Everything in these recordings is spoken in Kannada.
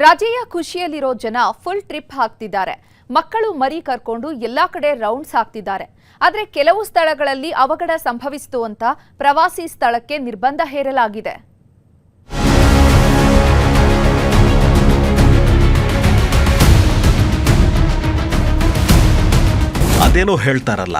ರಜೆಯ ಖುಷಿಯಲ್ಲಿರೋ ಜನ ಫುಲ್ ಟ್ರಿಪ್ ಹಾಕ್ತಿದ್ದಾರೆ. ಮಕ್ಕಳು ಮರಿ ಕರ್ಕೊಂಡು ಎಲ್ಲಾ ಕಡೆ ರೌಂಡ್ಸ್ ಹಾಕ್ತಿದ್ದಾರೆ. ಆದರೆ ಕೆಲವು ಸ್ಥಳಗಳಲ್ಲಿ ಅವಘಡ ಸಂಭವಿಸಿತು ಅಂತ ಪ್ರವಾಸಿ ಸ್ಥಳಕ್ಕೆ ನಿರ್ಬಂಧ ಹೇರಲಾಗಿದೆ. ಅದೇನೋ ಹೇಳ್ತಾರಲ್ಲ,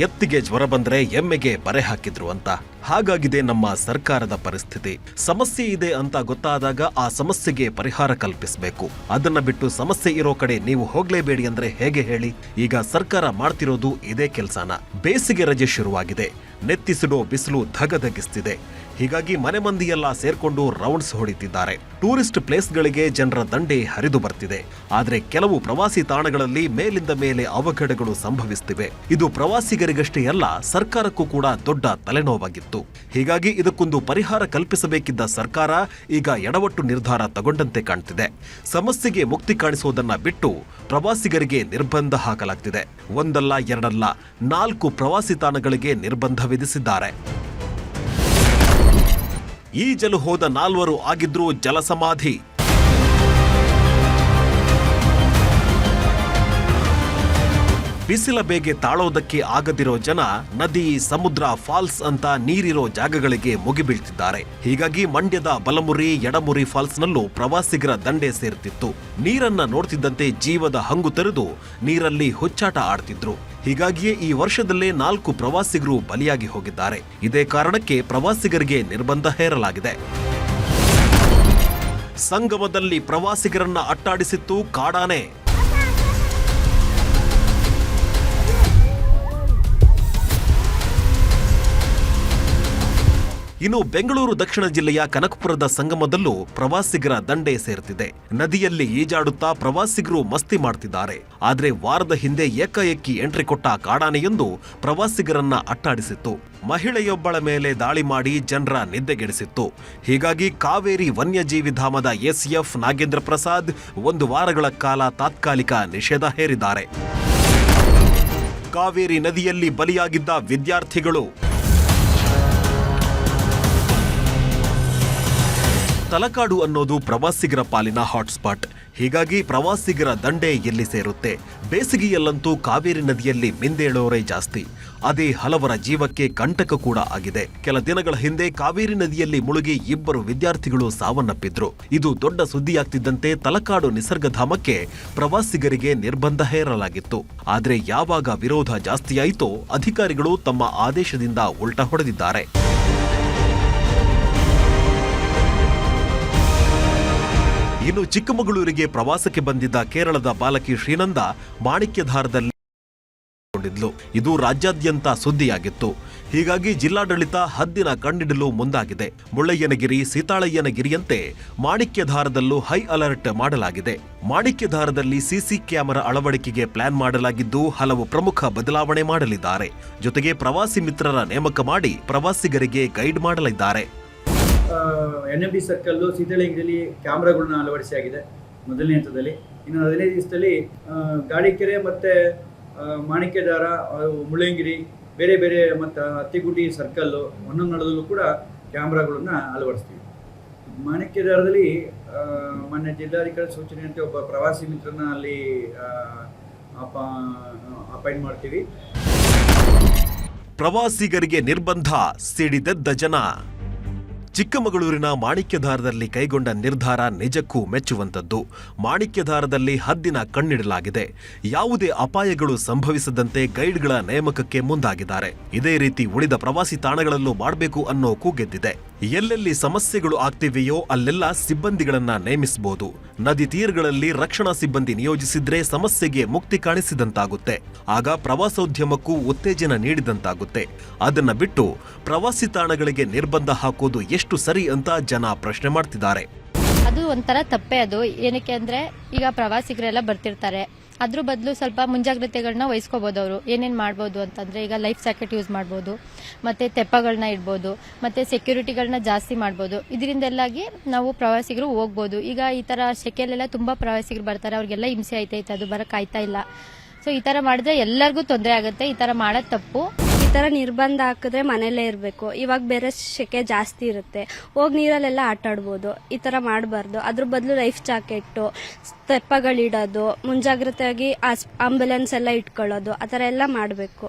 ಎತ್ತಿಗೆ ಜ್ವರ ಬಂದ್ರೆ ಎಮ್ಮೆಗೆ ಬರೆ ಹಾಕಿದ್ರು ಅಂತ. ಹಾಗಾಗಿದೆ ನಮ್ಮ ಸರ್ಕಾರದ ಪರಿಸ್ಥಿತಿ. ಸಮಸ್ಯೆ ಇದೆ ಅಂತ ಗೊತ್ತಾದಾಗ ಆ ಸಮಸ್ಯೆಗೆ ಪರಿಹಾರ ಕಲ್ಪಿಸಬೇಕು. ಅದನ್ನ ಬಿಟ್ಟು ಸಮಸ್ಯೆ ಇರೋ ಕಡೆ ನೀವು ಹೋಗ್ಲೇಬೇಡಿ ಅಂದ್ರೆ ಹೇಗೆ ಹೇಳಿ? ಈಗ ಸರ್ಕಾರ ಮಾಡ್ತಿರೋದು ಇದೇ ಕೆಲ್ಸನ. ಬೇಸಿಗೆ ರಜೆ ಶುರುವಾಗಿದೆ. ನೆತ್ತಿಸಿಡೋ ಬಿಸಿಲು ಧಗಧಗಿಸ್ತಿದೆ. ಹೀಗಾಗಿ ಮನೆ ಮಂದಿಯೆಲ್ಲ ಸೇರ್ಕೊಂಡು ರೌಂಡ್ಸ್ ಹೊಡಿತಿದ್ದಾರೆ. ಟೂರಿಸ್ಟ್ ಪ್ಲೇಸ್ಗಳಿಗೆ ಜನರ ದಂಡೆ ಹರಿದು ಬರ್ತಿದೆ. ಆದ್ರೆ ಕೆಲವು ಪ್ರವಾಸಿ ತಾಣಗಳಲ್ಲಿ ಮೇಲಿಂದ ಮೇಲೆ ಅವಘಡಗಳು ಸಂಭವಿಸುತ್ತಿವೆ. ಇದು ಪ್ರವಾಸಿಗರಿಗಷ್ಟೇ ಅಲ್ಲ, ಸರ್ಕಾರಕ್ಕೂ ಕೂಡ ದೊಡ್ಡ ತಲೆನೋವಾಗಿತ್ತು. ಹೀಗಾಗಿ ಇದಕ್ಕೊಂದು ಪರಿಹಾರ ಕಲ್ಪಿಸಬೇಕಿದ್ದ ಸರ್ಕಾರ ಈಗ ಎಡವಟ್ಟು ನಿರ್ಧಾರ ತಗೊಂಡಂತೆ ಕಾಣ್ತಿದೆ. ಸಮಸ್ಯೆಗೆ ಮುಕ್ತಿ ಕಾಣಿಸೋದನ್ನ ಬಿಟ್ಟು ಪ್ರವಾಸಿಗರಿಗೆ ನಿರ್ಬಂಧ ಹಾಕಲಾಗ್ತಿದೆ. ಒಂದಲ್ಲ ಎರಡಲ್ಲ 4 ಪ್ರವಾಸಿ ತಾಣಗಳಿಗೆ ನಿರ್ಬಂಧ ವಿಧಿಸಿದ್ದಾರೆ. ಈಜಲು ಹೋದ 4 ಆಗಿದ್ರೂ ಜಲಸಮಾಧಿ. ಬಿಸಿಲ ಬೇಗೆ ತಾಳೋದಕ್ಕೆ ಆಗದಿರೋ ಜನ ನದಿ, ಸಮುದ್ರ, ಫಾಲ್ಸ್ ಅಂತ ನೀರಿರೋ ಜಾಗಗಳಿಗೆ ಮುಗಿಬೀಳ್ತಿದ್ದಾರೆ. ಹೀಗಾಗಿ ಮಂಡ್ಯದ ಬಲಮುರಿ, ಎಡಮುರಿ ಫಾಲ್ಸ್ನಲ್ಲೂ ಪ್ರವಾಸಿಗರ ದಂಡೆ ಸೇರ್ತಿತ್ತು. ನೀರನ್ನ ನೋಡ್ತಿದ್ದಂತೆ ಜೀವದ ಹಂಗು ತೆರೆದು ನೀರಲ್ಲಿ ಹುಚ್ಚಾಟ ಆಡ್ತಿದ್ರು. ಹೀಗಾಗಿಯೇ ಈ ವರ್ಷದಲ್ಲೇ 4 ಪ್ರವಾಸಿಗರು ಬಲಿಯಾಗಿ ಹೋಗಿದ್ದಾರೆ. ಇದೇ ಕಾರಣಕ್ಕೆ ಪ್ರವಾಸಿಗರಿಗೆ ನಿರ್ಬಂಧ ಹೇರಲಾಗಿದೆ. ಸಂಗಮದಲ್ಲಿ ಪ್ರವಾಸಿಗರನ್ನ ಅಟ್ಟಾಡಿಸಿತ್ತು ಕಾಡಾನೆ. ಇನ್ನು ಬೆಂಗಳೂರು ದಕ್ಷಿಣ ಜಿಲ್ಲೆಯ ಕನಕಪುರದ ಸಂಗಮದಲ್ಲೂ ಪ್ರವಾಸಿಗರ ದಂಡೆ ಸೇರ್ತಿದೆ. ನದಿಯಲ್ಲಿ ಈಜಾಡುತ್ತಾ ಪ್ರವಾಸಿಗರು ಮಸ್ತಿ ಮಾಡ್ತಿದ್ದಾರೆ. ಆದ್ರೆ ವಾರದ ಹಿಂದೆ ಏಕಾಏಕಿ ಎಂಟ್ರಿ ಕೊಟ್ಟ ಕಾಡಾನೆಯೊಂದು ಪ್ರವಾಸಿಗರನ್ನ ಅಟ್ಟಾಡಿಸಿತ್ತು. ಮಹಿಳೆಯೊಬ್ಬಳ ಮೇಲೆ ದಾಳಿ ಮಾಡಿ ಜನರ ನಿದ್ದೆಗೆಡಿಸಿತ್ತು. ಹೀಗಾಗಿ ಕಾವೇರಿ ವನ್ಯಜೀವಿ ಧಾಮದ ಎಸ್ಎಫ್ ನಾಗೇಂದ್ರ ಪ್ರಸಾದ್ 1 ವಾರಗಳ ಕಾಲ ತಾತ್ಕಾಲಿಕ ನಿಷೇಧ ಹೇರಿದ್ದಾರೆ. ಕಾವೇರಿ ನದಿಯಲ್ಲಿ ಬಲಿಯಾಗಿದ್ದ ವಿದ್ಯಾರ್ಥಿಗಳು. ತಲಕಾಡು ಅನ್ನೋದು ಪ್ರವಾಸಿಗರ ಪಾಲಿನ ಹಾಟ್ಸ್ಪಾಟ್. ಹೀಗಾಗಿ ಪ್ರವಾಸಿಗರ ದಂಡೆ ಎಲ್ಲಿ ಸೇರುತ್ತೆ? ಬೇಸಿಗೆಯಲ್ಲಂತೂ ಕಾವೇರಿ ನದಿಯಲ್ಲಿ ಮಿಂದೇಳೋರೇ ಜಾಸ್ತಿ. ಅದೇ ಹಲವರ ಜೀವಕ್ಕೆ ಕಂಟಕ ಕೂಡ ಆಗಿದೆ. ಕೆಲ ದಿನಗಳ ಹಿಂದೆ ಕಾವೇರಿ ನದಿಯಲ್ಲಿ ಮುಳುಗಿ 2 ವಿದ್ಯಾರ್ಥಿಗಳು ಸಾವನ್ನಪ್ಪಿದ್ರು. ಇದು ದೊಡ್ಡ ಸುದ್ದಿಯಾಗ್ತಿದ್ದಂತೆ ತಲಕಾಡು ನಿಸರ್ಗಧಾಮಕ್ಕೆ ಪ್ರವಾಸಿಗರಿಗೆ ನಿರ್ಬಂಧ ಹೇರಲಾಗಿತ್ತು. ಆದ್ರೆ ಯಾವಾಗ ವಿರೋಧ ಜಾಸ್ತಿಯಾಯಿತೋ ಅಧಿಕಾರಿಗಳು ತಮ್ಮ ಆದೇಶದಿಂದ ಉಲ್ಟಾ ಹೊಡೆದಿದ್ದಾರೆ. ಇನ್ನು ಚಿಕ್ಕಮಗಳೂರಿಗೆ ಪ್ರವಾಸಕ್ಕೆ ಬಂದಿದ್ದ ಕೇರಳದ ಬಾಲಕಿ ಶ್ರೀನಂದ ಮಾಣಿಕ್ಯಧಾರದಲ್ಲಿ ಕೊಂಡಿದ್ಲು. ಇದು ರಾಜ್ಯಾದ್ಯಂತ ಸುದ್ದಿಯಾಗಿತ್ತು. ಹೀಗಾಗಿ ಜಿಲ್ಲಾಡಳಿತ ಹದ್ದಿನ ಕಣ್ಣಿಡಲು ಮುಂದಾಗಿದೆ. ಮುಳ್ಳಯ್ಯನಗಿರಿ, ಸೀತಾಳಯ್ಯನಗಿರಿಯಂತೆ ಮಾಣಿಕ್ಯಧಾರದಲ್ಲೂ ಹೈ ಅಲರ್ಟ್ ಮಾಡಲಾಗಿದೆ. ಮಾಣಿಕ್ಯಧಾರದಲ್ಲಿ ಸಿಸಿ ಕ್ಯಾಮೆರಾ ಅಳವಡಿಕೆಗೆ ಪ್ಲಾನ್ ಮಾಡಲಾಗಿದ್ದು ಹಲವು ಪ್ರಮುಖ ಬದಲಾವಣೆ ಮಾಡಲಿದ್ದಾರೆ. ಜೊತೆಗೆ ಪ್ರವಾಸಿ ಮಿತ್ರರ ನೇಮಕ ಮಾಡಿ ಪ್ರವಾಸಿಗರಿಗೆ ಗೈಡ್ ಮಾಡಲಿದ್ದಾರೆ. NMB ಸರ್ಕಲ್ಲು, ಸೀತಾಳಯ್ಯನಗಿರಿಯಲ್ಲಿ ಕ್ಯಾಮ್ರಾಗಳನ್ನ ಅಳವಡಿಸಿಯಾಗಿದೆ ಮೊದಲನೇ ಹಂತದಲ್ಲಿ. ಇನ್ನು 15 ದಿವಸದಲ್ಲಿ ಗಾಳಿಕೆರೆ ಮತ್ತು ಮಾಣಿಕ್ಯಧಾರ, ಮುಳ್ಳಯ್ಯನಗಿರಿ, ಬೇರೆ ಬೇರೆ ಮತ್ತು ಅತ್ತಿಗುಡ್ಡಿ ಸರ್ಕಲ್ಲು ಒಂದೊಂದು ನಡದಲ್ಲೂ ಕೂಡ ಕ್ಯಾಮ್ರಾಗಳನ್ನ ಅಳವಡಿಸ್ತೀವಿ. ಮಾಣಿಕ್ಯಧಾರದಲ್ಲಿ ಮಾನ್ಯ ಜಿಲ್ಲಾಧಿಕಾರಿ ಸೂಚನೆಯಂತೆ ಒಬ್ಬ ಪ್ರವಾಸಿ ಮಿತ್ರನ ಅಲ್ಲಿ ಅಪಾಯಿಂಟ್ ಮಾಡ್ತೀವಿ. ಪ್ರವಾಸಿಗರಿಗೆ ನಿರ್ಬಂಧ, ಸಿಡಿದೆದ್ದ ಜನ. ಚಿಕ್ಕಮಗಳೂರಿನ ಮಾಣಿಕ್ಯಧಾರದಲ್ಲಿ ಕೈಗೊಂಡ ನಿರ್ಧಾರ ನಿಜಕ್ಕೂ ಮೆಚ್ಚುವಂತದ್ದು. ಮಾಣಿಕ್ಯಧಾರದಲ್ಲಿ ಹದ್ದಿನ ಕಣ್ಣಿಡಲಾಗಿದೆ. ಯಾವುದೇ ಅಪಾಯಗಳು ಸಂಭವಿಸದಂತೆ ಗೈಡ್ಗಳ ನೇಮಕಕ್ಕೆ ಮುಂದಾಗಿದ್ದಾರೆ. ಇದೇ ರೀತಿ ಉಳಿದ ಪ್ರವಾಸಿ ತಾಣಗಳಲ್ಲೂ ಮಾಡಬೇಕು ಅನ್ನೋ ಕೂಗೆದ್ದಿದೆ. ಎಲ್ಲೆಲ್ಲಿ ಸಮಸ್ಯೆಗಳು ಆಗ್ತಿವೆಯೋ ಅಲ್ಲೆಲ್ಲ ಸಿಬ್ಬಂದಿಗಳನ್ನ ನೇಮಿಸಬಹುದು. ನದಿ ತೀರಗಳಲ್ಲಿ ರಕ್ಷಣಾ ಸಿಬ್ಬಂದಿ ನಿಯೋಜಿಸಿದ್ರೆ ಸಮಸ್ಯೆಗೆ ಮುಕ್ತಿ ಕಾಣಿಸಿದಂತಾಗುತ್ತೆ. ಆಗ ಪ್ರವಾಸೋದ್ಯಮಕ್ಕೂ ಉತ್ತೇಜನ ನೀಡಿದಂತಾಗುತ್ತೆ. ಅದನ್ನ ಬಿಟ್ಟು ಪ್ರವಾಸಿ ತಾಣಗಳಿಗೆ ನಿರ್ಬಂಧ ಹಾಕೋದು ಎಷ್ಟು ಸರಿ ಅಂತ ಜನ ಪ್ರಶ್ನೆ ಮಾಡ್ತಿದ್ದಾರೆ. ಅದು ಒಂಥರ ತಪ್ಪೇ. ಅದು ಏನಕ್ಕೆ ಅಂದ್ರೆ ಈಗ ಪ್ರವಾಸಿಗರೆಲ್ಲ ಬರ್ತಿರ್ತಾರೆ. ಅದ್ರ ಬದಲು ಸ್ವಲ್ಪ ಮುಂಜಾಗ್ರತೆಗಳನ್ನ ವಹಿಸ್ಕೋಬಹುದು. ಅವರು ಏನೇನು ಮಾಡ್ಬೋದು ಅಂತಂದ್ರೆ ಈಗ ಲೈಫ್ ಜಾಕೆಟ್ ಯೂಸ್ ಮಾಡ್ಬೋದು, ಮತ್ತೆ ತೆಪ್ಪಗಳನ್ನ ಇಡ್ಬೋದು, ಮತ್ತೆ ಸೆಕ್ಯೂರಿಟಿಗಳನ್ನ ಜಾಸ್ತಿ ಮಾಡ್ಬೋದು. ಇದರಿಂದೆಲ್ಲಾಗಿ ನಾವು ಪ್ರವಾಸಿಗರು ಹೋಗ್ಬೋದು. ಈಗ ಈ ತರ ಶೆಕೆಯಲ್ಲೆಲ್ಲ ತುಂಬಾ ಪ್ರವಾಸಿಗರು ಬರ್ತಾರೆ, ಅವ್ರಿಗೆಲ್ಲ ಹಿಂಸೆ ಆಯ್ತೈತೆ, ಅದು ಬರಕ್ ಆಯ್ತಾ ಇಲ್ಲ. ಸೊ ಈ ತರ ಮಾಡಿದ್ರೆ ಎಲ್ಲರಿಗೂ ತೊಂದರೆ ಆಗುತ್ತೆ. ಈ ತರ ಮಾಡೋದು ತಪ್ಪು. ಈ ಥರ ನಿರ್ಬಂಧ ಹಾಕಿದ್ರೆ ಮನೆಯಲ್ಲೇ ಇರಬೇಕು. ಇವಾಗ ಬೇರೆ ಸೆಕೆ ಜಾಸ್ತಿ ಇರುತ್ತೆ, ಹೋಗಿ ನೀರಲ್ಲೆಲ್ಲ ಆಟ ಆಡ್ಬೋದು. ಈ ಥರ ಮಾಡಬಾರ್ದು. ಅದ್ರ ಬದಲು ಲೈಫ್ ಜಾಕೆಟ್ಟು, ತೆಪ್ಪಗಳಿಡೋದು, ಮುಂಜಾಗ್ರತೆಯಾಗಿ ಆಂಬುಲೆನ್ಸ್ ಎಲ್ಲ ಇಟ್ಕೊಳ್ಳೋದು, ಆ ಥರ ಎಲ್ಲ ಮಾಡಬೇಕು.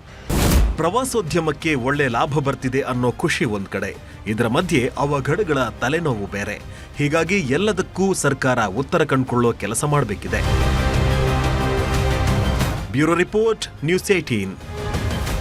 ಪ್ರವಾಸೋದ್ಯಮಕ್ಕೆ ಒಳ್ಳೆ ಲಾಭ ಬರ್ತಿದೆ ಅನ್ನೋ ಖುಷಿ ಒಂದ್ ಕಡೆ, ಇದರ ಮಧ್ಯೆ ಅವಘಡಗಳ ತಲೆನೋವು ಬೇರೆ. ಹೀಗಾಗಿ ಎಲ್ಲದಕ್ಕೂ ಸರ್ಕಾರ ಉತ್ತರ ಕಂಡುಕೊಳ್ಳೋ ಕೆಲಸ ಮಾಡಬೇಕಿದೆ. Bureau report, news 18.